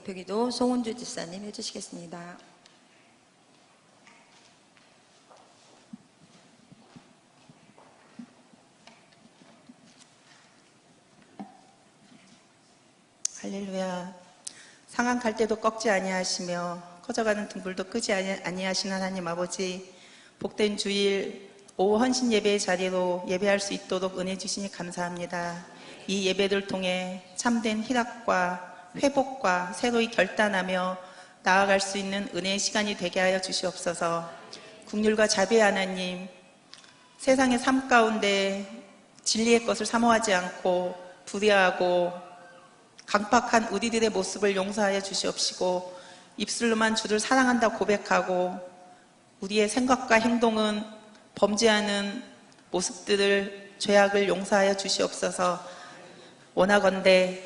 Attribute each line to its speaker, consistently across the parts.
Speaker 1: 대표기도 송은주 집사님 해주시겠습니다.
Speaker 2: 할렐루야. 상한 갈대도 꺾지 아니하시며 커져가는 등불도 끄지 아니하시는 하나님 아버지, 복된 주일 오후 헌신 예배의 자리로 예배할 수 있도록 은혜 주시니 감사합니다. 이 예배를 통해 참된 희락과 회복과 새로이 결단하며 나아갈 수 있는 은혜의 시간이 되게 하여 주시옵소서. 긍휼과 자비의 하나님, 세상의 삶 가운데 진리의 것을 사모하지 않고 불의하고 강팍한 우리들의 모습을 용서하여 주시옵시고, 입술로만 주를 사랑한다 고백하고 우리의 생각과 행동은 범죄하는 모습들을, 죄악을 용서하여 주시옵소서. 원하건대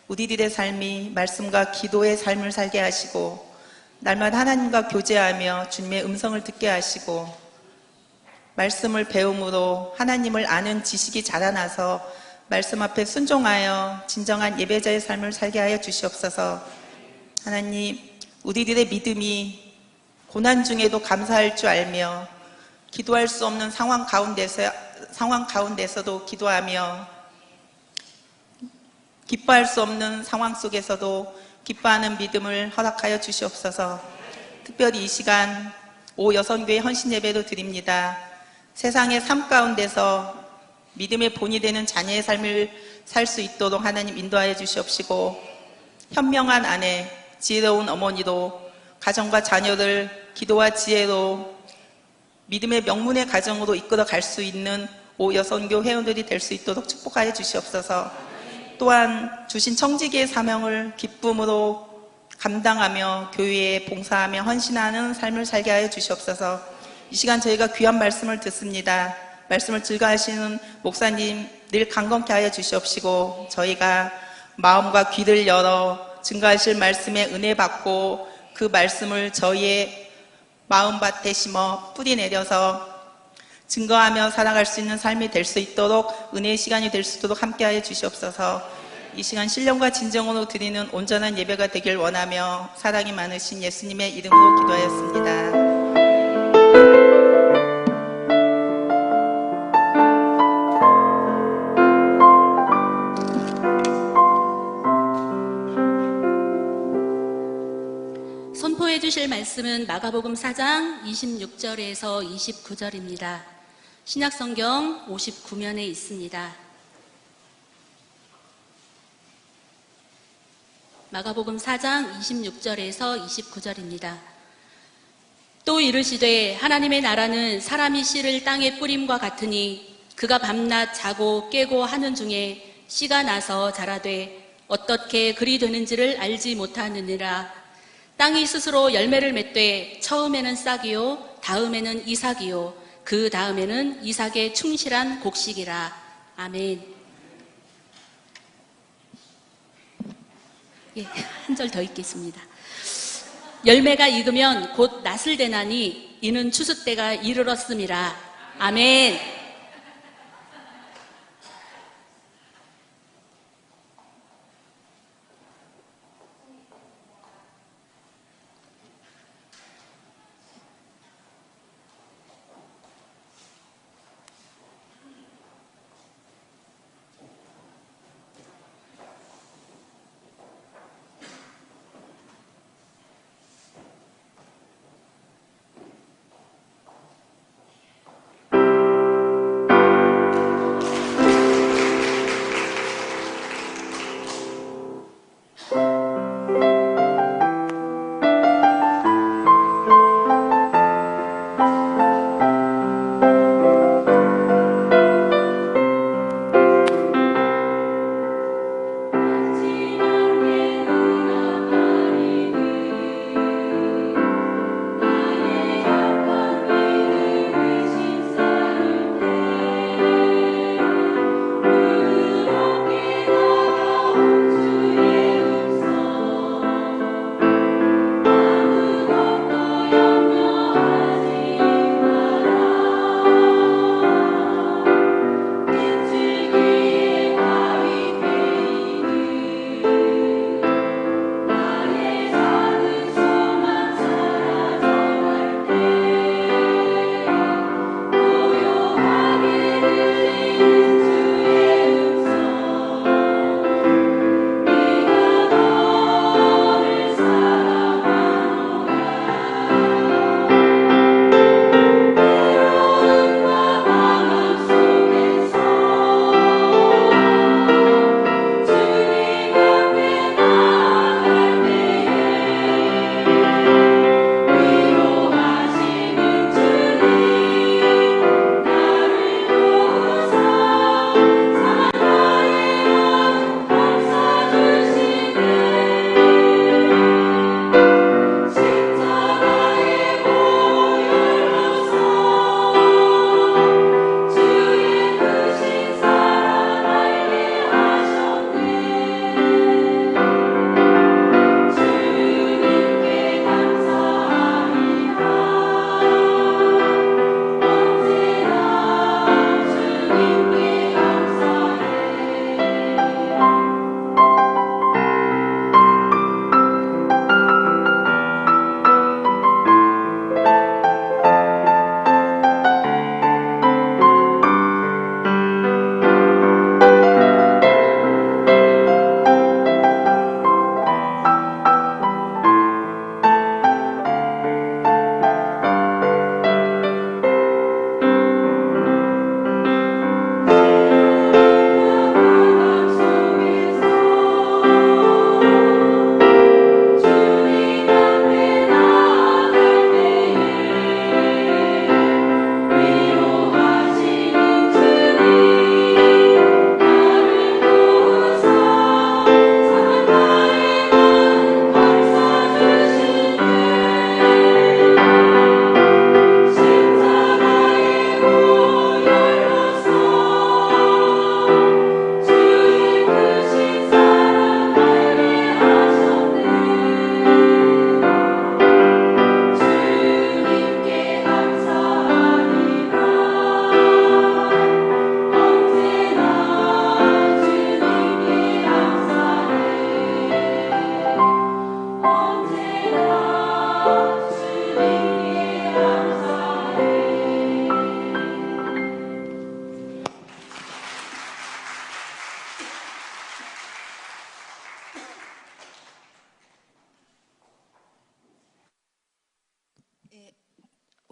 Speaker 2: 우리들의 삶이 말씀과 기도의 삶을 살게 하시고, 날마다 하나님과 교제하며 주님의 음성을 듣게 하시고, 말씀을 배움으로 하나님을 아는 지식이 자라나서 말씀 앞에 순종하여 진정한 예배자의 삶을 살게 하여 주시옵소서. 하나님, 우리들의 믿음이 고난 중에도 감사할 줄 알며, 기도할 수 없는 상황 가운데서도 기도하며, 기뻐할 수 없는 상황 속에서도 기뻐하는 믿음을 허락하여 주시옵소서. 특별히 이 시간 오여선교회 헌신 예배도 드립니다. 세상의 삶 가운데서 믿음의 본이 되는 자녀의 삶을 살 수 있도록 하나님 인도하여 주시옵시고, 현명한 아내, 지혜로운 어머니로 가정과 자녀를 기도와 지혜로 믿음의 명문의 가정으로 이끌어 갈 수 있는 오여선교 회원들이 될 수 있도록 축복하여 주시옵소서. 또한 주신 청지기의 사명을 기쁨으로 감당하며 교회에 봉사하며 헌신하는 삶을 살게 하여 주시옵소서. 이 시간 저희가 귀한 말씀을 듣습니다. 말씀을 증거하시는 목사님 늘 강건케 하여 주시옵시고, 저희가 마음과 귀를 열어 증거하실 말씀에 은혜 받고 그 말씀을 저희의 마음밭에 심어 뿌리 내려서 증거하며 살아갈 수 있는 삶이 될 수 있도록, 은혜의 시간이 될 수 있도록 함께 하여 주시옵소서. 이 시간 신령과 진정으로 드리는 온전한 예배가 되길 원하며 사랑이 많으신 예수님의 이름으로 기도하였습니다.
Speaker 3: 선포해 주실 말씀은 마가복음 4장 26절에서 29절입니다. 신약성경 59면에 있습니다. 마가복음 4장 26절에서 29절입니다. 또 이르시되 하나님의 나라는 사람이 씨를 땅에 뿌림과 같으니 그가 밤낮 자고 깨고 하는 중에 씨가 나서 자라되 어떻게 그리 되는지를 알지 못하느니라. 땅이 스스로 열매를 맺되 처음에는 싹이요 다음에는 이삭이요 그 다음에는 이삭의 충실한 곡식이라. 아멘. 예, 한 절 더 읽겠습니다. 열매가 익으면 곧 낫을 대나니 이는 추수 때가 이르렀음이라. 아멘.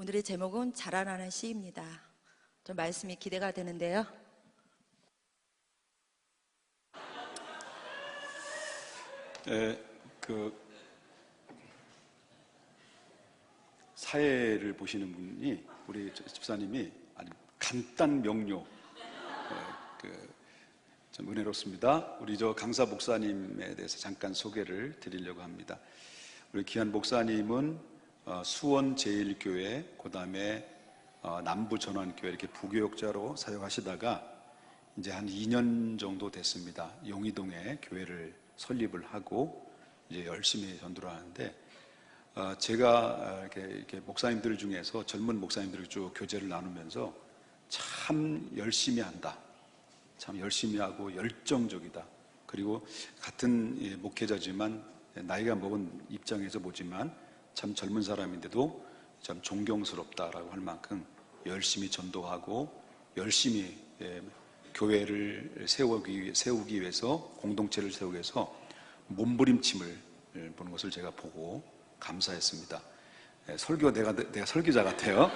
Speaker 1: 오늘의 제목은 자라나는 씨입니다. 좀 말씀이 기대가 되는데요.
Speaker 4: 사회를 보시는 분이 우리 집사님이 아주 간단 명료, 좀 은혜롭습니다. 우리 강사 목사님에 대해서 잠깐 소개를 드리려고 합니다. 우리 귀한 목사님은 수원 제일교회, 그 다음에 남부전환교회 이렇게 부교역자로 사역하시다가 이제 한 2년 정도 됐습니다. 용이동에 교회를 설립을 하고 이제 열심히 전도를 하는데, 제가 이렇게 목사님들 중에서 젊은 목사님들을 쭉 교제를 나누면서 참 열심히 한다, 참 열심히 하고 열정적이다, 그리고 같은 목회자지만 나이가 먹은 입장에서 보지만 참 젊은 사람인데도 참 존경스럽다라고 할 만큼 열심히 전도하고 열심히 교회를 세우기 위해서, 공동체를 세우기 위해서 몸부림침을 보는 것을 제가 보고 감사했습니다. 설교 내가 설교자 같아요.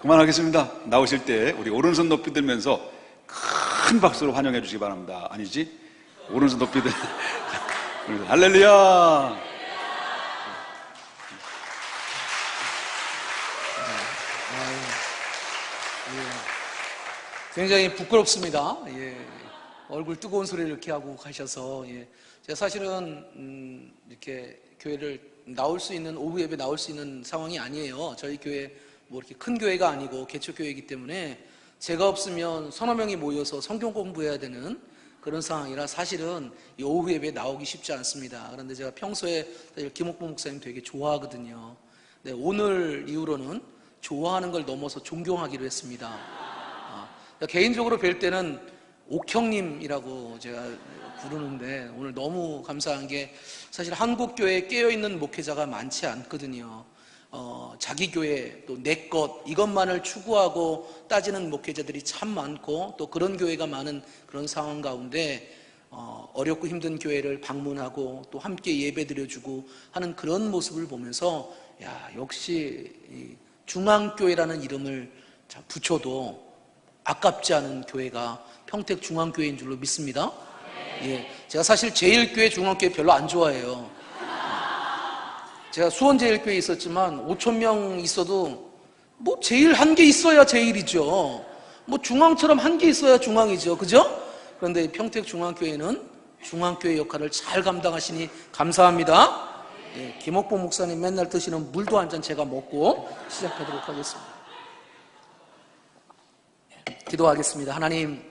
Speaker 4: 그만하겠습니다. 나오실 때 우리 오른손 높이 들면서 큰 박수로 환영해 주시기 바랍니다. 아니지? 오른손 높이 들 할렐루야.
Speaker 5: 굉장히 부끄럽습니다. 얼굴 뜨거운 소리를 이렇게 하고 가셔서, 제가 사실은 이렇게 교회를 나올 수 있는, 오후 예배 나올 수 있는 상황이 아니에요. 저희 교회 뭐 이렇게 큰 교회가 아니고 개척 교회이기 때문에 제가 없으면 서너 명이 모여서 성경 공부해야 되는 그런 상황이라 사실은 이 오후 예배에 나오기 쉽지 않습니다. 그런데 제가 평소에 김옥보 목사님 되게 좋아하거든요. 네, 오늘 이후로는 좋아하는 걸 넘어서 존경하기로 했습니다. 개인적으로 뵐 때는 옥형님이라고 제가 부르는데, 오늘 너무 감사한 게 사실 한국 교회에 깨어있는 목회자가 많지 않거든요. 자기 교회, 또 내 것, 이것만을 추구하고 따지는 목회자들이 참 많고, 또 그런 교회가 많은 그런 상황 가운데 어렵고 힘든 교회를 방문하고 또 함께 예배 드려주고 하는 그런 모습을 보면서, 역시 중앙교회라는 이름을 붙여도 아깝지 않은 교회가 평택중앙교회인 줄로 믿습니다. 제가 사실 제일교회, 중앙교회 별로 안 좋아해요. 제가 수원제일교회에 있었지만 5,000명 있어도 뭐 제일 한 개 있어야 제일이죠. 뭐 중앙처럼 한 개 있어야 중앙이죠. 그죠? 그런데 평택중앙교회는 중앙교회 역할을 잘 감당하시니 감사합니다. 김옥보 목사님 맨날 드시는 물도 한 잔 제가 먹고 시작하도록 하겠습니다. 기도하겠습니다. 하나님,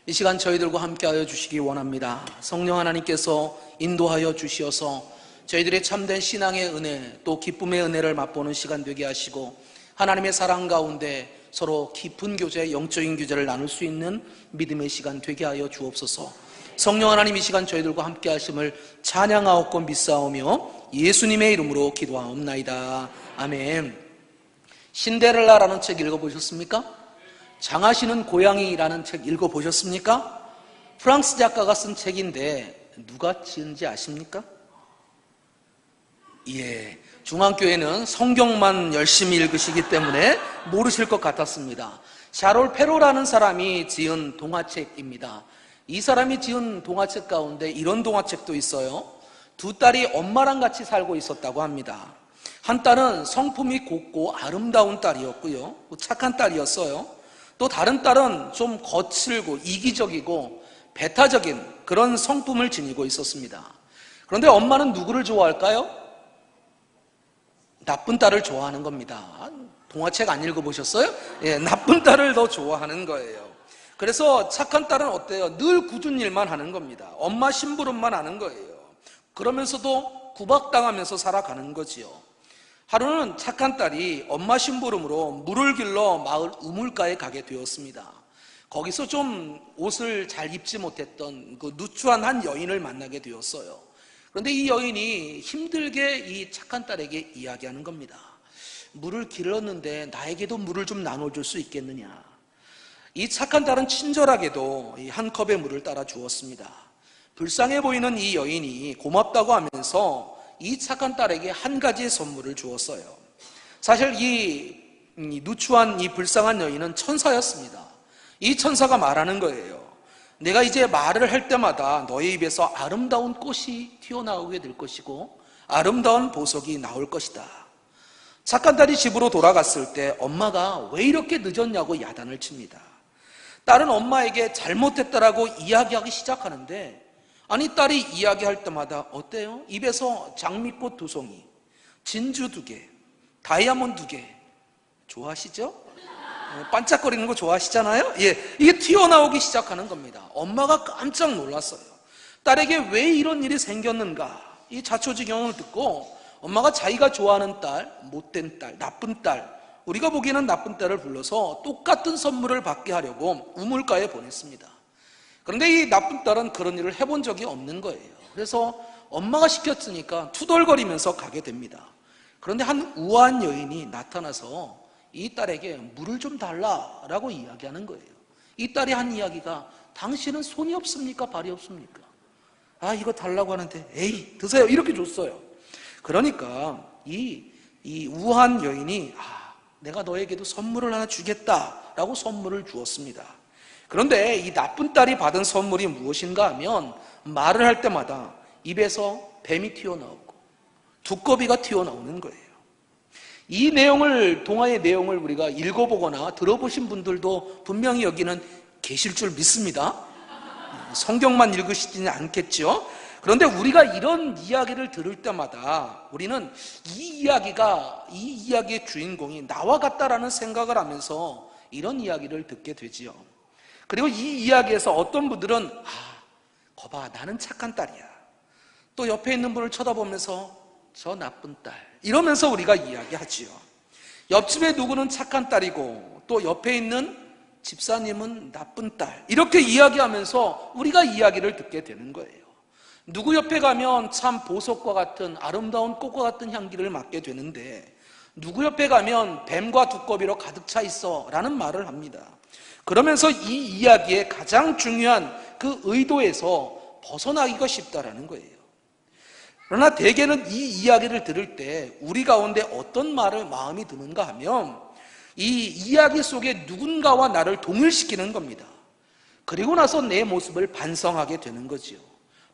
Speaker 5: 이 시간 저희들과 함께하여 주시기 원합니다. 성령 하나님께서 인도하여 주시어서 저희들의 참된 신앙의 은혜, 또 기쁨의 은혜를 맛보는 시간 되게 하시고, 하나님의 사랑 가운데 서로 깊은 교제, 영적인 교제를 나눌 수 있는 믿음의 시간 되게 하여 주옵소서. 성령 하나님, 이 시간 저희들과 함께 하심을 찬양하옵고 믿사오며 예수님의 이름으로 기도하옵나이다. 아멘. 신데렐라라는 책 읽어보셨습니까? 장하시는 고양이라는 책 읽어보셨습니까? 프랑스 작가가 쓴 책인데 누가 지은지 아십니까? 중앙교회는 성경만 열심히 읽으시기 때문에 모르실 것 같았습니다. 샤롤 페로라는 사람이 지은 동화책입니다. 이 사람이 지은 동화책 가운데 이런 동화책도 있어요. 두 딸이 엄마랑 같이 살고 있었다고 합니다. 한 딸은 성품이 곱고 아름다운 딸이었고요, 착한 딸이었어요. 또 다른 딸은 좀 거칠고 이기적이고 배타적인 그런 성품을 지니고 있었습니다. 그런데 엄마는 누구를 좋아할까요? 나쁜 딸을 좋아하는 겁니다. 동화책 안 읽어보셨어요? 나쁜 딸을 더 좋아하는 거예요. 그래서 착한 딸은 어때요? 늘 굳은 일만 하는 겁니다. 엄마 심부름만 하는 거예요. 그러면서도 구박당하면서 살아가는 거지요. 하루는 착한 딸이 엄마 심부름으로 물을 길러 마을 우물가에 가게 되었습니다. 거기서 좀 옷을 잘 입지 못했던 그 누추한 한 여인을 만나게 되었어요. 그런데 이 여인이 힘들게 이 착한 딸에게 이야기하는 겁니다. 물을 길렀는데 나에게도 물을 좀 나눠줄 수 있겠느냐. 이 착한 딸은 친절하게도 이 한 컵의 물을 따라 주었습니다. 불쌍해 보이는 이 여인이 고맙다고 하면서 이 착한 딸에게 한 가지의 선물을 주었어요. 사실 이 이 누추한 이 불쌍한 여인은 천사였습니다. 이 천사가 말하는 거예요. 내가 이제 말을 할 때마다 너의 입에서 아름다운 꽃이 튀어나오게 될 것이고 아름다운 보석이 나올 것이다. 착한 딸이 집으로 돌아갔을 때 엄마가 왜 이렇게 늦었냐고 야단을 칩니다. 딸은 엄마에게 잘못했다라고 이야기하기 시작하는데, 아니 딸이 이야기할 때마다 어때요? 입에서 장미꽃 2송이, 진주 2개, 다이아몬드 2개. 좋아하시죠? 반짝거리는 거 좋아하시잖아요? 예, 이게 튀어나오기 시작하는 겁니다. 엄마가 깜짝 놀랐어요. 딸에게 왜 이런 일이 생겼는가? 이 자초지경을 듣고 엄마가 자기가 좋아하는 딸, 못된 딸, 나쁜 딸, 우리가 보기에는 나쁜 딸을 불러서 똑같은 선물을 받게 하려고 우물가에 보냈습니다. 그런데 이 나쁜 딸은 그런 일을 해본 적이 없는 거예요. 그래서 엄마가 시켰으니까 투덜거리면서 가게 됩니다. 그런데 한 우아한 여인이 나타나서 이 딸에게 물을 좀 달라라고 이야기하는 거예요. 이 딸이 한 이야기가, 당신은 손이 없습니까? 발이 없습니까? 아, 이거 달라고 하는데 에이 드세요, 이렇게 줬어요. 그러니까 이 우아한 여인이 내가 너에게도 선물을 하나 주겠다라고 선물을 주었습니다. 그런데 이 나쁜 딸이 받은 선물이 무엇인가 하면, 말을 할 때마다 입에서 뱀이 튀어나오고 두꺼비가 튀어나오는 거예요. 이 내용을, 동화의 내용을 우리가 읽어보거나 들어보신 분들도 분명히 여기는 계실 줄 믿습니다. 성경만 읽으시지는 않겠죠. 그런데 우리가 이런 이야기를 들을 때마다 우리는 이 이야기의 주인공이 나와 같다라는 생각을 하면서 이런 이야기를 듣게 되지요. 그리고 이 이야기에서 어떤 분들은 거봐, 나는 착한 딸이야. 또 옆에 있는 분을 쳐다보면서 저 나쁜 딸, 이러면서 우리가 이야기하지요. 옆집에 누구는 착한 딸이고 또 옆에 있는 집사님은 나쁜 딸, 이렇게 이야기하면서 우리가 이야기를 듣게 되는 거예요. 누구 옆에 가면 참 보석과 같은 아름다운 꽃과 같은 향기를 맡게 되는데, 누구 옆에 가면 뱀과 두꺼비로 가득 차 있어 라는 말을 합니다. 그러면서 이 이야기의 가장 중요한 그 의도에서 벗어나기가 쉽다라는 거예요. 그러나 대개는 이 이야기를 들을 때 우리 가운데 어떤 마음이 드는가 하면, 이 이야기 속에 누군가와 나를 동일시키는 겁니다. 그리고 나서 내 모습을 반성하게 되는 거지요.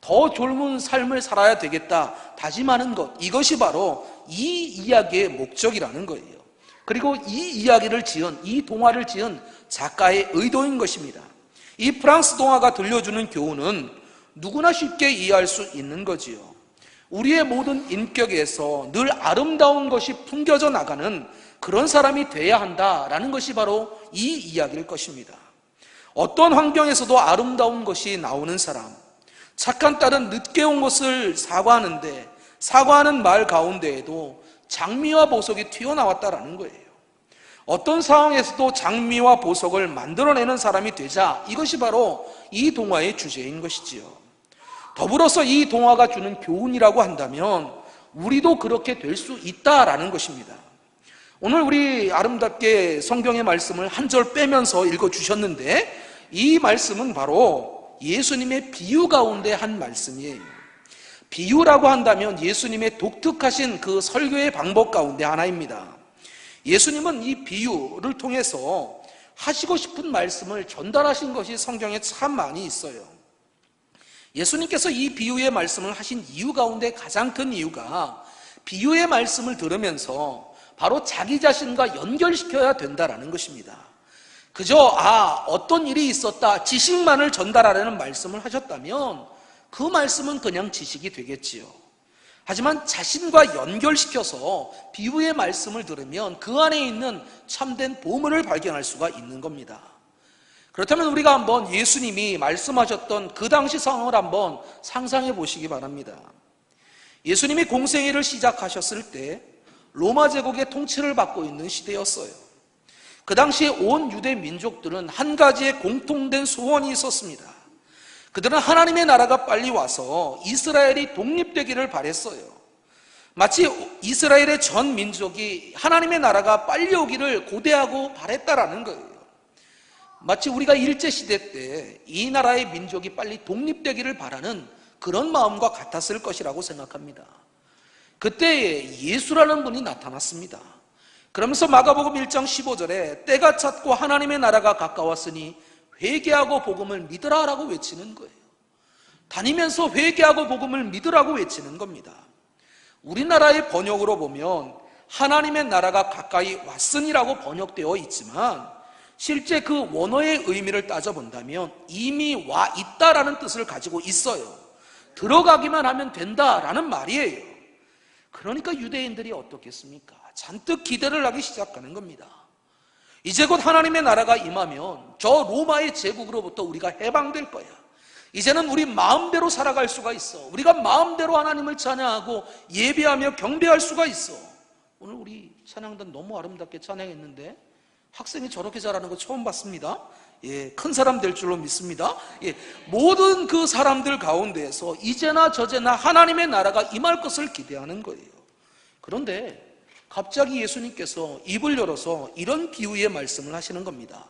Speaker 5: 더 젊은 삶을 살아야 되겠다 다짐하는 것, 이것이 바로 이 이야기의 목적이라는 거예요. 그리고 이 이야기를 지은, 이 동화를 지은 작가의 의도인 것입니다. 이 프랑스 동화가 들려주는 교훈은 누구나 쉽게 이해할 수 있는 거지요. 우리의 모든 인격에서 늘 아름다운 것이 풍겨져 나가는 그런 사람이 돼야 한다라는 것이 바로 이 이야기일 것입니다. 어떤 환경에서도 아름다운 것이 나오는 사람, 착한 딸은 늦게 온 것을 사과하는데 사과하는 말 가운데에도 장미와 보석이 튀어나왔다라는 거예요. 어떤 상황에서도 장미와 보석을 만들어내는 사람이 되자, 이것이 바로 이 동화의 주제인 것이지요. 더불어서 이 동화가 주는 교훈이라고 한다면 우리도 그렇게 될 수 있다라는 것입니다. 오늘 우리 아름답게 성경의 말씀을 한 절 빼면서 읽어주셨는데, 이 말씀은 바로 예수님의 비유 가운데 한 말씀이에요. 비유라고 한다면 예수님의 독특하신 그 설교의 방법 가운데 하나입니다. 예수님은 이 비유를 통해서 하시고 싶은 말씀을 전달하신 것이 성경에 참 많이 있어요. 예수님께서 이 비유의 말씀을 하신 이유 가운데 가장 큰 이유가, 비유의 말씀을 들으면서 바로 자기 자신과 연결시켜야 된다라는 것입니다. 그저 어떤 일이 있었다 지식만을 전달하려는 말씀을 하셨다면 그 말씀은 그냥 지식이 되겠지요. 하지만 자신과 연결시켜서 비유의 말씀을 들으면 그 안에 있는 참된 보물을 발견할 수가 있는 겁니다. 그렇다면 우리가 한번 예수님이 말씀하셨던 그 당시 상황을 한번 상상해 보시기 바랍니다. 예수님이 공생애를 시작하셨을 때 로마 제국의 통치를 받고 있는 시대였어요. 그 당시에 온 유대 민족들은 한 가지의 공통된 소원이 있었습니다. 그들은 하나님의 나라가 빨리 와서 이스라엘이 독립되기를 바랬어요. 마치 이스라엘의 전 민족이 하나님의 나라가 빨리 오기를 고대하고 바랬다라는 거예요. 마치 우리가 일제시대 때 이 나라의 민족이 빨리 독립되기를 바라는 그런 마음과 같았을 것이라고 생각합니다. 그때 예수라는 분이 나타났습니다. 그러면서 마가복음 1장 15절에 때가 찼고 하나님의 나라가 가까웠으니 회개하고 복음을 믿으라라고 외치는 거예요. 다니면서 회개하고 복음을 믿으라고 외치는 겁니다. 우리나라의 번역으로 보면 하나님의 나라가 가까이 왔으니라고 번역되어 있지만 실제 그 원어의 의미를 따져본다면 이미 와 있다라는 뜻을 가지고 있어요. 들어가기만 하면 된다라는 말이에요. 그러니까 유대인들이 어떻겠습니까? 잔뜩 기대를 하기 시작하는 겁니다. 이제 곧 하나님의 나라가 임하면 저 로마의 제국으로부터 우리가 해방될 거야. 이제는 우리 마음대로 살아갈 수가 있어. 우리가 마음대로 하나님을 찬양하고 예배하며 경배할 수가 있어. 오늘 우리 찬양단 너무 아름답게 찬양했는데 학생이 저렇게 잘하는 거 처음 봤습니다. 큰 사람 될 줄로 믿습니다. 모든 그 사람들 가운데에서 이제나 저제나 하나님의 나라가 임할 것을 기대하는 거예요. 그런데 갑자기 예수님께서 입을 열어서 이런 비유의 말씀을 하시는 겁니다.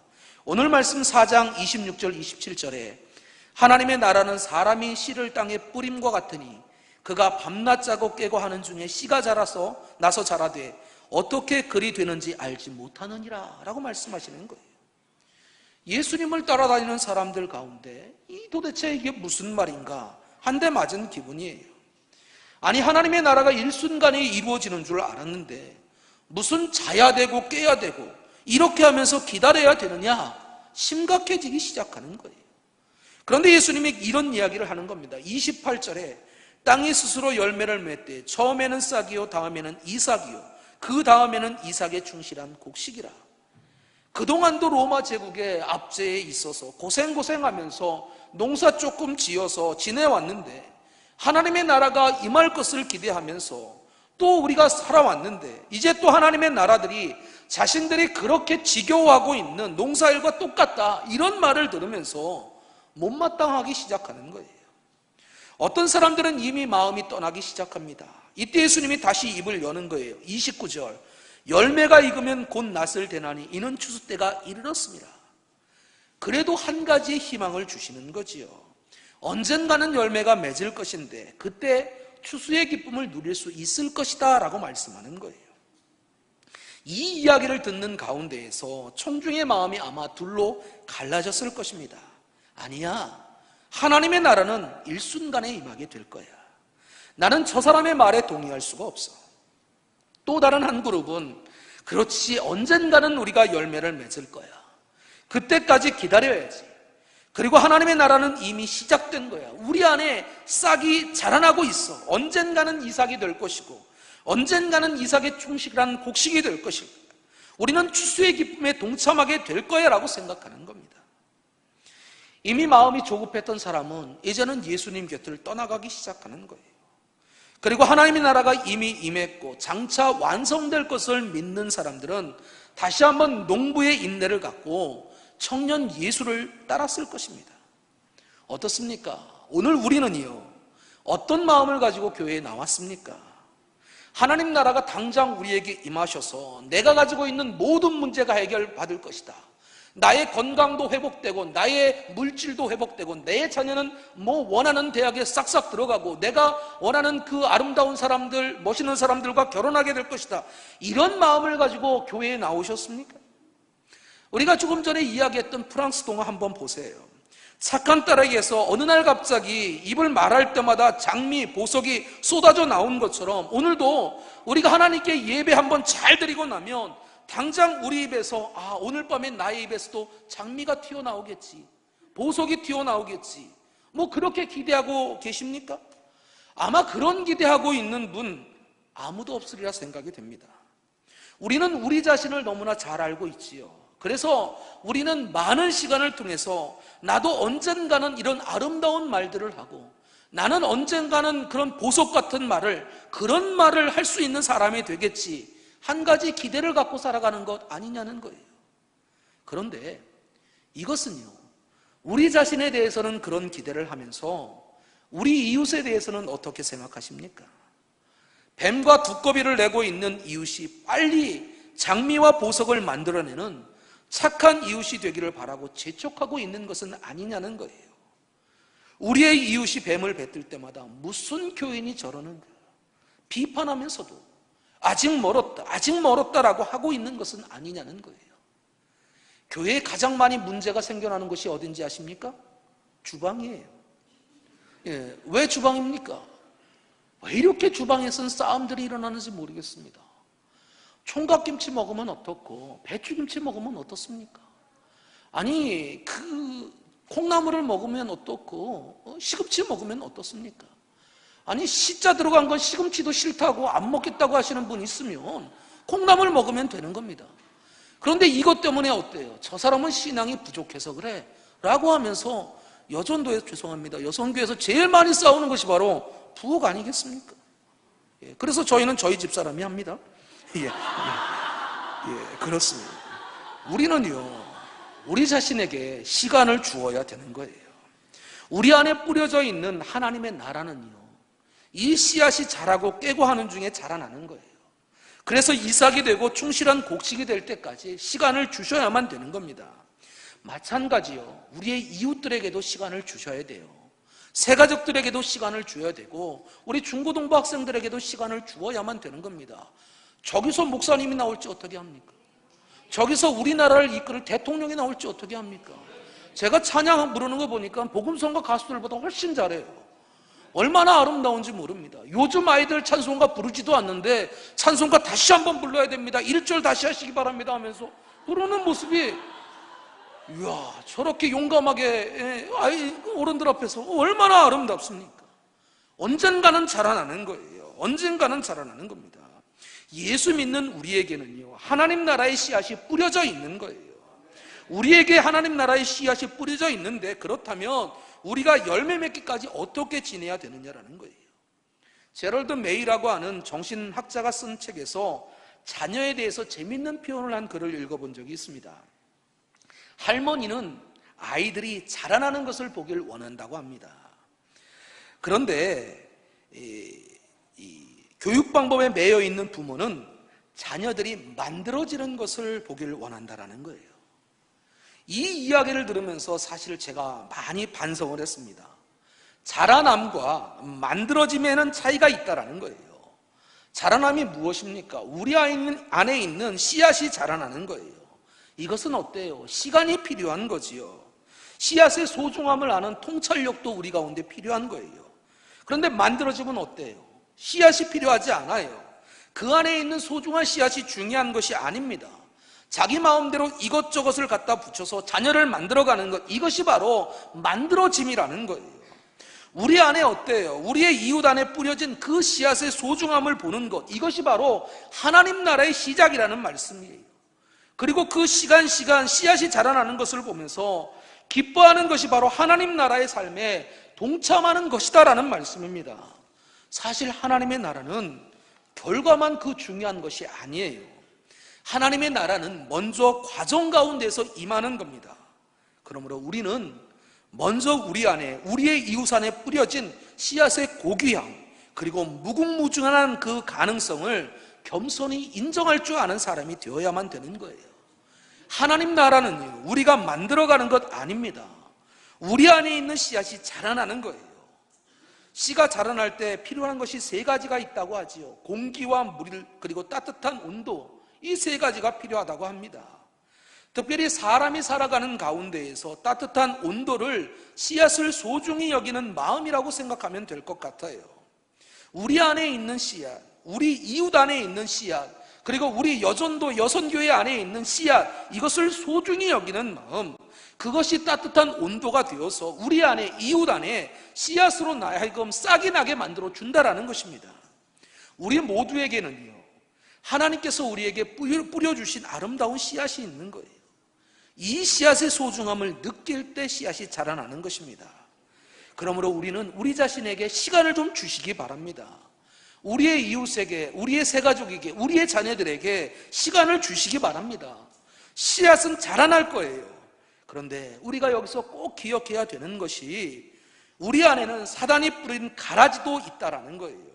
Speaker 5: 오늘 말씀 4장 26절 27절에 하나님의 나라는 사람이 씨를 땅에 뿌림과 같으니 그가 밤낮 자고 깨고 하는 중에 씨가 나서 자라되 어떻게 그리 되는지 알지 못하느니라 라고 말씀하시는 거예요. 예수님을 따라다니는 사람들 가운데 도대체 이게 무슨 말인가 한 대 맞은 기분이에요. 아니 하나님의 나라가 일순간에 이루어지는 줄 알았는데 무슨 자야 되고 깨야 되고 이렇게 하면서 기다려야 되느냐 심각해지기 시작하는 거예요. 그런데 예수님이 이런 이야기를 하는 겁니다. 28절에 땅이 스스로 열매를 맺되 처음에는 싹이요 다음에는 이삭이요 그 다음에는 이삭의 충실한 곡식이라. 그동안도 로마 제국의 압제에 있어서 고생하면서 농사 조금 지어서 지내왔는데 하나님의 나라가 임할 것을 기대하면서 또 우리가 살아왔는데 이제 또 하나님의 나라들이 자신들이 그렇게 지겨워하고 있는 농사일과 똑같다 이런 말을 들으면서 못마땅하기 시작하는 거예요. 어떤 사람들은 이미 마음이 떠나기 시작합니다. 이때 예수님이 다시 입을 여는 거예요. 29절 열매가 익으면 곧 낫을 대나니 이는 추수 때가 이르렀습니다. 그래도 한 가지의 희망을 주시는 거지요. 언젠가는 열매가 맺을 것인데 그때 추수의 기쁨을 누릴 수 있을 것이다 라고 말씀하는 거예요. 이 이야기를 듣는 가운데에서 청중의 마음이 아마 둘로 갈라졌을 것입니다. 아니야, 하나님의 나라는 일순간에 임하게 될 거야. 나는 저 사람의 말에 동의할 수가 없어. 또 다른 한 그룹은 그렇지 언젠가는 우리가 열매를 맺을 거야. 그때까지 기다려야지. 그리고 하나님의 나라는 이미 시작된 거야. 우리 안에 싹이 자라나고 있어. 언젠가는 이삭이 될 것이고 언젠가는 이삭의 충실한 곡식이 될 것이고 우리는 추수의 기쁨에 동참하게 될 거야 라고 생각하는 겁니다. 이미 마음이 조급했던 사람은 이제는 예수님 곁을 떠나가기 시작하는 거예요. 그리고 하나님의 나라가 이미 임했고 장차 완성될 것을 믿는 사람들은 다시 한번 농부의 인내를 갖고 청년 예수를 따랐을 것입니다. 어떻습니까? 오늘 우리는요 어떤 마음을 가지고 교회에 나왔습니까? 하나님 나라가 당장 우리에게 임하셔서 내가 가지고 있는 모든 문제가 해결받을 것이다. 나의 건강도 회복되고 나의 물질도 회복되고 내 자녀는 원하는 대학에 싹싹 들어가고 내가 원하는 그 아름다운 사람들, 멋있는 사람들과 결혼하게 될 것이다. 이런 마음을 가지고 교회에 나오셨습니까? 우리가 조금 전에 이야기했던 프랑스 동화 한번 보세요. 착한 딸에게서 어느 날 갑자기 입을 말할 때마다 장미, 보석이 쏟아져 나온 것처럼 오늘도 우리가 하나님께 예배 한번 잘 드리고 나면 당장 우리 입에서 오늘 밤에 나의 입에서도 장미가 튀어나오겠지, 보석이 튀어나오겠지, 그렇게 기대하고 계십니까? 아마 그런 기대하고 있는 분 아무도 없으리라 생각이 됩니다. 우리는 우리 자신을 너무나 잘 알고 있지요. 그래서 우리는 많은 시간을 통해서 나도 언젠가는 이런 아름다운 말들을 하고 나는 언젠가는 그런 보석 같은 말을, 그런 말을 할 수 있는 사람이 되겠지, 한 가지 기대를 갖고 살아가는 것 아니냐는 거예요. 그런데 이것은요, 우리 자신에 대해서는 그런 기대를 하면서 우리 이웃에 대해서는 어떻게 생각하십니까? 뱀과 두꺼비를 내고 있는 이웃이 빨리 장미와 보석을 만들어내는 착한 이웃이 되기를 바라고 재촉하고 있는 것은 아니냐는 거예요. 우리의 이웃이 뱀을 뱉을 때마다 무슨 교인이 저러는가 비판하면서도 아직 멀었다라고 하고 있는 것은 아니냐는 거예요. 교회에 가장 많이 문제가 생겨나는 곳이 어딘지 아십니까? 주방이에요. 예, 왜 주방입니까? 왜 이렇게 주방에서는 싸움들이 일어나는지 모르겠습니다. 총각김치 먹으면 어떻고 배추김치 먹으면 어떻습니까? 아니 그 콩나물을 먹으면 어떻고 시금치 먹으면 어떻습니까? 아니 시자 들어간 건 시금치도 싫다고 안 먹겠다고 하시는 분 있으면 콩나물 먹으면 되는 겁니다. 그런데 이것 때문에 어때요? 저 사람은 신앙이 부족해서 그래 라고 하면서 여성교회에서 제일 많이 싸우는 것이 바로 부엌 아니겠습니까? 예, 그래서 저희는 저희 집사람이 합니다. 예, 그렇습니다. 우리는요, 우리 자신에게 시간을 주어야 되는 거예요. 우리 안에 뿌려져 있는 하나님의 나라는요, 이 씨앗이 자라고 깨고 하는 중에 자라나는 거예요. 그래서 이삭이 되고 충실한 곡식이 될 때까지 시간을 주셔야만 되는 겁니다. 마찬가지요, 우리의 이웃들에게도 시간을 주셔야 돼요. 새가족들에게도 시간을 줘야 되고 우리 중고등부 학생들에게도 시간을 주어야만 되는 겁니다. 저기서 목사님이 나올지 어떻게 합니까? 저기서 우리나라를 이끌 대통령이 나올지 어떻게 합니까? 제가 찬양 부르는 거 보니까 복음성가 가수들보다 훨씬 잘해요. 얼마나 아름다운지 모릅니다. 요즘 아이들 찬송가 부르지도 않는데 찬송가 다시 한번 불러야 됩니다. 1절 다시 하시기 바랍니다 하면서 부르는 모습이, 이야, 저렇게 용감하게 어른들 앞에서 얼마나 아름답습니까? 언젠가는 자라나는 거예요. 언젠가는 자라나는 겁니다. 예수 믿는 우리에게는요, 하나님 나라의 씨앗이 뿌려져 있는 거예요. 우리에게 하나님 나라의 씨앗이 뿌려져 있는데, 그렇다면 우리가 열매 맺기까지 어떻게 지내야 되느냐라는 거예요. 제럴드 메이라고 하는 정신학자가 쓴 책에서 자녀에 대해서 재밌는 표현을 한 글을 읽어본 적이 있습니다. 할머니는 아이들이 자라나는 것을 보길 원한다고 합니다. 그런데 교육 방법에 매여 있는 부모는 자녀들이 만들어지는 것을 보길 원한다라는 거예요. 이 이야기를 들으면서 사실 제가 많이 반성을 했습니다. 자라남과 만들어짐에는 차이가 있다라는 거예요. 자라남이 무엇입니까? 우리 안에 있는 씨앗이 자라나는 거예요. 이것은 어때요? 시간이 필요한 거지요. 씨앗의 소중함을 아는 통찰력도 우리 가운데 필요한 거예요. 그런데 만들어지면 어때요? 씨앗이 필요하지 않아요. 그 안에 있는 소중한 씨앗이 중요한 것이 아닙니다. 자기 마음대로 이것저것을 갖다 붙여서 자녀를 만들어가는 것, 이것이 바로 만들어짐이라는 거예요. 우리 안에 어때요? 우리의 이웃 안에 뿌려진 그 씨앗의 소중함을 보는 것, 이것이 바로 하나님 나라의 시작이라는 말씀이에요. 그리고 그 시간 씨앗이 자라나는 것을 보면서 기뻐하는 것이 바로 하나님 나라의 삶에 동참하는 것이다라는 말씀입니다. 사실 하나님의 나라는 결과만 그 중요한 것이 아니에요. 하나님의 나라는 먼저 과정 가운데서 임하는 겁니다. 그러므로 우리는 먼저 우리 안에, 우리의 이웃 안에 뿌려진 씨앗의 고귀함, 그리고 무궁무진한 그 가능성을 겸손히 인정할 줄 아는 사람이 되어야만 되는 거예요. 하나님 나라는 우리가 만들어가는 것 아닙니다. 우리 안에 있는 씨앗이 자라나는 거예요. 씨가 자라날 때 필요한 것이 3가지가 있다고 하지요. 공기와 물, 그리고 따뜻한 온도, 이 3가지가 필요하다고 합니다. 특별히 사람이 살아가는 가운데에서 따뜻한 온도를 씨앗을 소중히 여기는 마음이라고 생각하면 될 것 같아요. 우리 안에 있는 씨앗, 우리 이웃 안에 있는 씨앗, 그리고 우리 여전도 여선교회 안에 있는 씨앗, 이것을 소중히 여기는 마음, 그것이 따뜻한 온도가 되어서 우리 안에, 이웃 안에 씨앗으로 나 하여금 싹이 나게 만들어 준다라는 것입니다. 우리 모두에게는요, 하나님께서 우리에게 뿌려주신 아름다운 씨앗이 있는 거예요. 이 씨앗의 소중함을 느낄 때 씨앗이 자라나는 것입니다. 그러므로 우리는 우리 자신에게 시간을 좀 주시기 바랍니다. 우리의 이웃에게, 우리의 새가족에게, 우리의 자녀들에게 시간을 주시기 바랍니다. 씨앗은 자라날 거예요. 그런데 우리가 여기서 꼭 기억해야 되는 것이 우리 안에는 사단이 뿌린 가라지도 있다라는 거예요.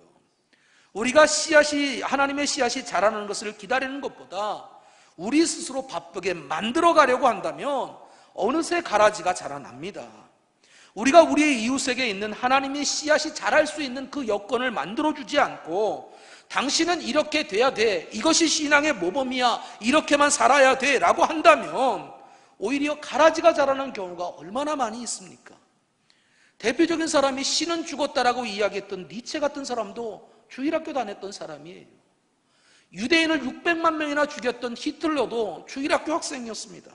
Speaker 5: 우리가 씨앗이, 하나님의 씨앗이 자라는 것을 기다리는 것보다 우리 스스로 바쁘게 만들어 가려고 한다면 어느새 가라지가 자라납니다. 우리가 우리의 이웃에게 있는 하나님의 씨앗이 자랄 수 있는 그 여건을 만들어주지 않고 당신은 이렇게 돼야 돼, 이것이 신앙의 모범이야, 이렇게만 살아야 돼 라고 한다면 오히려 가라지가 자라는 경우가 얼마나 많이 있습니까? 대표적인 사람이 신은 죽었다라고 이야기했던 니체 같은 사람도 주일학교 다녔던 사람이에요. 유대인을 600만 명이나 죽였던 히틀러도 주일학교 학생이었습니다.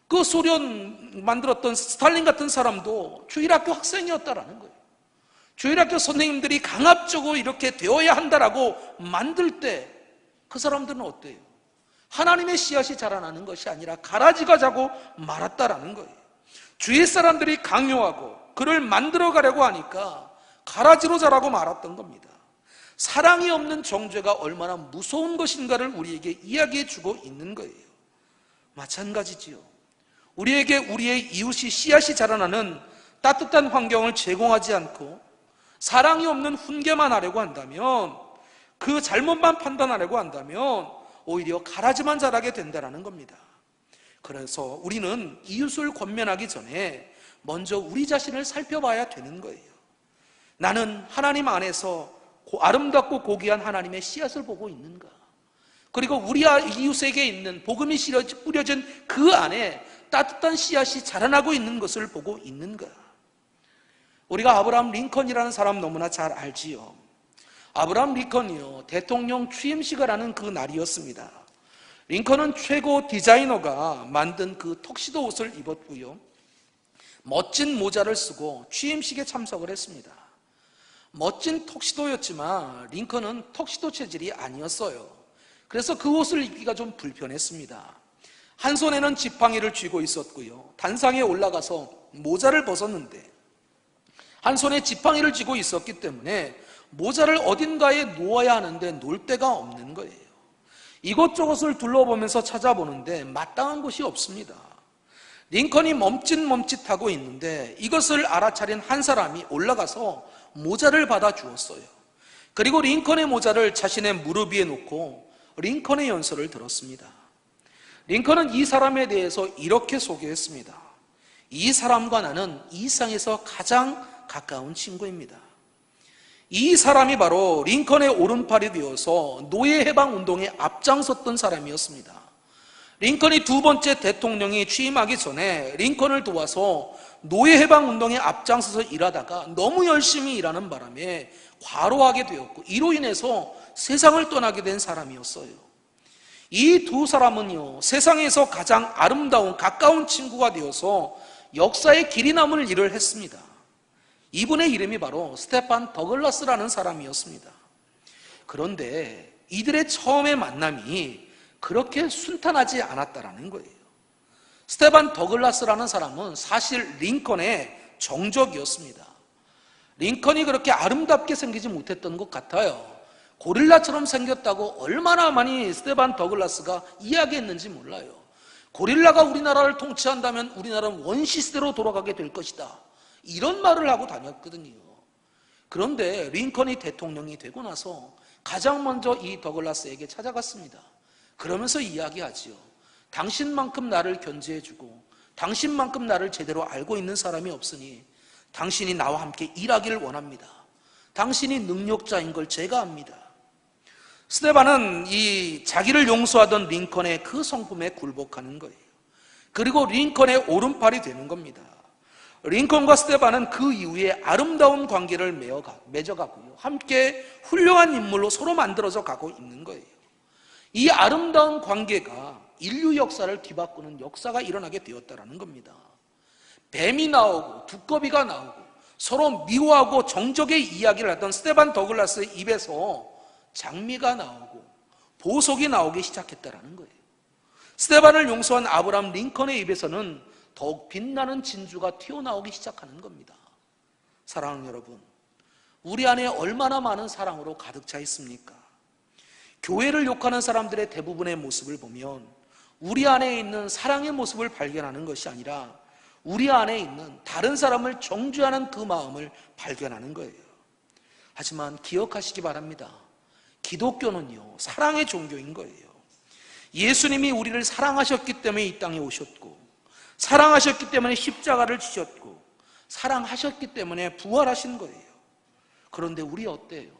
Speaker 5: 그 소련 만들었던 스탈린 같은 사람도 주일학교 학생이었다라는 거예요. 주일학교 선생님들이 강압적으로 이렇게 되어야 한다라고 만들 때 그 사람들은 어때요? 하나님의 씨앗이 자라나는 것이 아니라 가라지가 자고 말았다라는 거예요. 주위 사람들이 강요하고 그를 만들어 가려고 하니까 가라지로 자라고 말았던 겁니다. 사랑이 없는 정죄가 얼마나 무서운 것인가를 우리에게 이야기해 주고 있는 거예요. 마찬가지지요. 우리에게 우리의 이웃이 씨앗이 자라나는 따뜻한 환경을 제공하지 않고 사랑이 없는 훈계만 하려고 한다면, 그 잘못만 판단하려고 한다면 오히려 가라지만 자라게 된다는 겁니다. 그래서 우리는 이웃을 권면하기 전에 먼저 우리 자신을 살펴봐야 되는 거예요. 나는 하나님 안에서 아름답고 고귀한 하나님의 씨앗을 보고 있는가? 그리고 우리 이웃에게 있는 복음이 뿌려진 그 안에 따뜻한 씨앗이 자라나고 있는 것을 보고 있는가? 우리가 아브라함 링컨이라는 사람 너무나 잘 알지요. 아브라함 링컨이요, 대통령 취임식을 하는 그 날이었습니다. 링컨은 최고 디자이너가 만든 그 턱시도 옷을 입었고요, 멋진 모자를 쓰고 취임식에 참석을 했습니다. 멋진 턱시도였지만 링컨은 턱시도 체질이 아니었어요. 그래서 그 옷을 입기가 좀 불편했습니다. 한 손에는 지팡이를 쥐고 있었고요, 단상에 올라가서 모자를 벗었는데 한 손에 지팡이를 쥐고 있었기 때문에 모자를 어딘가에 놓아야 하는데 놓을 데가 없는 거예요. 이것저것을 둘러보면서 찾아보는데 마땅한 곳이 없습니다. 링컨이 멈칫멈칫하고 있는데 이것을 알아차린 한 사람이 올라가서 모자를 받아 주었어요. 그리고 링컨의 모자를 자신의 무릎 위에 놓고 링컨의 연설을 들었습니다. 링컨은 이 사람에 대해서 이렇게 소개했습니다. 이 사람과 나는 이 세상에서 가장 가까운 친구입니다. 이 사람이 바로 링컨의 오른팔이 되어서 노예 해방 운동에 앞장섰던 사람이었습니다. 링컨이 두 번째 대통령이 취임하기 전에 링컨을 도와서 노예 해방 운동에 앞장서서 일하다가 너무 열심히 일하는 바람에 과로하게 되었고 이로 인해서 세상을 떠나게 된 사람이었어요. 이 두 사람은요, 세상에서 가장 아름다운 가까운 친구가 되어서 역사의 길이 남을 일을 했습니다. 이분의 이름이 바로 스테판 더글라스라는 사람이었습니다. 그런데 이들의 처음의 만남이 그렇게 순탄하지 않았다라는 거예요. 스테판 더글라스라는 사람은 사실 링컨의 정적이었습니다. 링컨이 그렇게 아름답게 생기지 못했던 것 같아요. 고릴라처럼 생겼다고 얼마나 많이 스테판 더글라스가 이야기했는지 몰라요. 고릴라가 우리나라를 통치한다면 우리나라는 원시시대로 돌아가게 될 것이다, 이런 말을 하고 다녔거든요. 그런데 링컨이 대통령이 되고 나서 가장 먼저 이 더글라스에게 찾아갔습니다. 그러면서 이야기하지요. 당신만큼 나를 견제해주고 당신만큼 나를 제대로 알고 있는 사람이 없으니 당신이 나와 함께 일하기를 원합니다. 당신이 능력자인 걸 제가 압니다. 스테반은 이 자기를 용서하던 링컨의 그 성품에 굴복하는 거예요. 그리고 링컨의 오른팔이 되는 겁니다. 링컨과 스테반은 그 이후에 아름다운 관계를 맺어가고요, 함께 훌륭한 인물로 서로 만들어져 가고 있는 거예요. 이 아름다운 관계가 인류 역사를 뒤바꾸는 역사가 일어나게 되었다는 겁니다. 뱀이 나오고 두꺼비가 나오고 서로 미워하고 정적의 이야기를 하던 스테반 더글라스의 입에서 장미가 나오고 보석이 나오기 시작했다는 거예요. 스테반을 용서한 아브라함 링컨의 입에서는 더욱 빛나는 진주가 튀어나오기 시작하는 겁니다. 사랑하는 여러분, 우리 안에 얼마나 많은 사랑으로 가득 차 있습니까? 교회를 욕하는 사람들의 대부분의 모습을 보면 우리 안에 있는 사랑의 모습을 발견하는 것이 아니라 우리 안에 있는 다른 사람을 정죄하는 그 마음을 발견하는 거예요. 하지만 기억하시기 바랍니다. 기독교는요, 사랑의 종교인 거예요. 예수님이 우리를 사랑하셨기 때문에 이 땅에 오셨고, 사랑하셨기 때문에 십자가를 지셨고, 사랑하셨기 때문에 부활하신 거예요. 그런데 우리 어때요?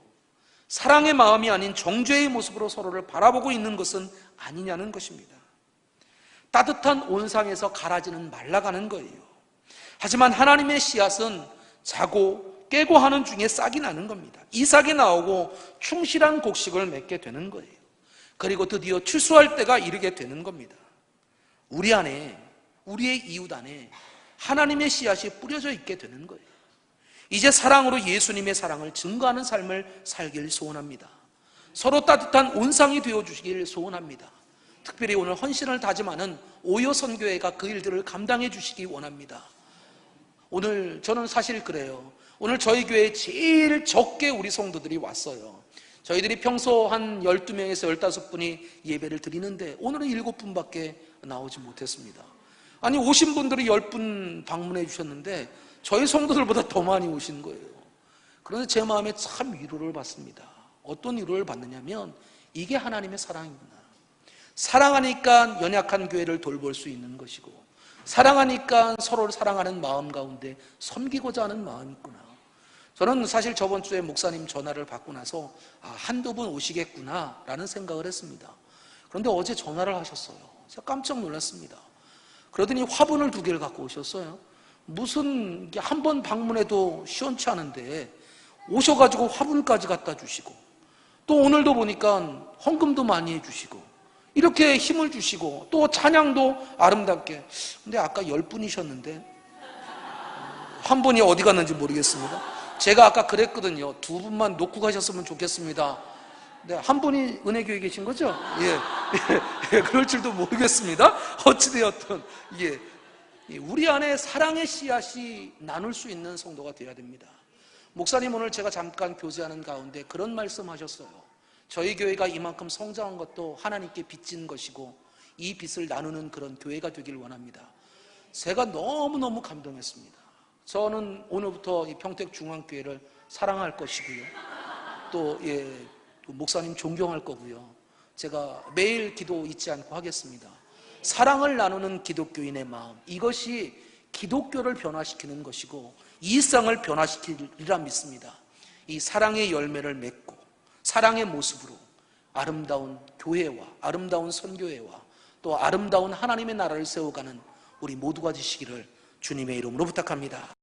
Speaker 5: 사랑의 마음이 아닌 정죄의 모습으로 서로를 바라보고 있는 것은 아니냐는 것입니다. 따뜻한 온상에서 갈아지는 말라가는 거예요. 하지만 하나님의 씨앗은 자고 깨고 하는 중에 싹이 나는 겁니다. 이 싹이 나오고 충실한 곡식을 맺게 되는 거예요. 그리고 드디어 추수할 때가 이르게 되는 겁니다. 우리 안에, 우리의 이웃 안에 하나님의 씨앗이 뿌려져 있게 되는 거예요. 이제 사랑으로 예수님의 사랑을 증거하는 삶을 살길 소원합니다. 서로 따뜻한 온상이 되어주시길 소원합니다. 특별히 오늘 헌신을 다짐하는 오요 선교회가 그 일들을 감당해 주시기 원합니다. 오늘 저는 사실 그래요. 오늘 저희 교회에 제일 적게 우리 성도들이 왔어요. 저희들이 평소 한 12명에서 15분이 예배를 드리는데 오늘은 7분밖에 나오지 못했습니다. 아니 오신 분들이 10분 방문해 주셨는데 저희 성도들보다 더 많이 오신 거예요. 그런데 제 마음에 참 위로를 받습니다. 어떤 위로를 받느냐면 이게 하나님의 사랑이구나. 사랑하니까 연약한 교회를 돌볼 수 있는 것이고, 사랑하니까 서로를 사랑하는 마음 가운데 섬기고자 하는 마음이 있구나. 저는 사실 저번 주에 목사님 전화를 받고 나서 한두 분 오시겠구나 라는 생각을 했습니다. 그런데 어제 전화를 하셨어요. 제가 깜짝 놀랐습니다. 그러더니 화분을 2개를 갖고 오셨어요. 무슨 한 번 방문해도 시원치 않은데 오셔가지고 화분까지 갖다 주시고, 또 오늘도 보니까 헌금도 많이 해주시고 이렇게 힘을 주시고 또 찬양도 아름답게. 근데 아까 10분이셨는데 한 분이 어디 갔는지 모르겠습니다. 제가 아까 그랬거든요. 2분만 놓고 가셨으면 좋겠습니다. 네, 한 분이 은혜교회에 계신 거죠? 예, 그럴 줄도 모르겠습니다. 어찌되었든 우리 안에 사랑의 씨앗이 나눌 수 있는 성도가 되어야 됩니다. 목사님 오늘 제가 잠깐 교제하는 가운데 그런 말씀하셨어요. 저희 교회가 이만큼 성장한 것도 하나님께 빚진 것이고 이 빚을 나누는 그런 교회가 되길 원합니다. 제가 너무너무 감동했습니다. 저는 오늘부터 이 평택중앙교회를 사랑할 것이고요. 또 목사님 존경할 거고요. 제가 매일 기도 잊지 않고 하겠습니다. 사랑을 나누는 기독교인의 마음, 이것이 기독교를 변화시키는 것이고 이 세상을 변화시키리라 믿습니다. 이 사랑의 열매를 맺고 사랑의 모습으로 아름다운 교회와 아름다운 선교회와 또 아름다운 하나님의 나라를 세워가는 우리 모두가 되시기를 주님의 이름으로 부탁합니다.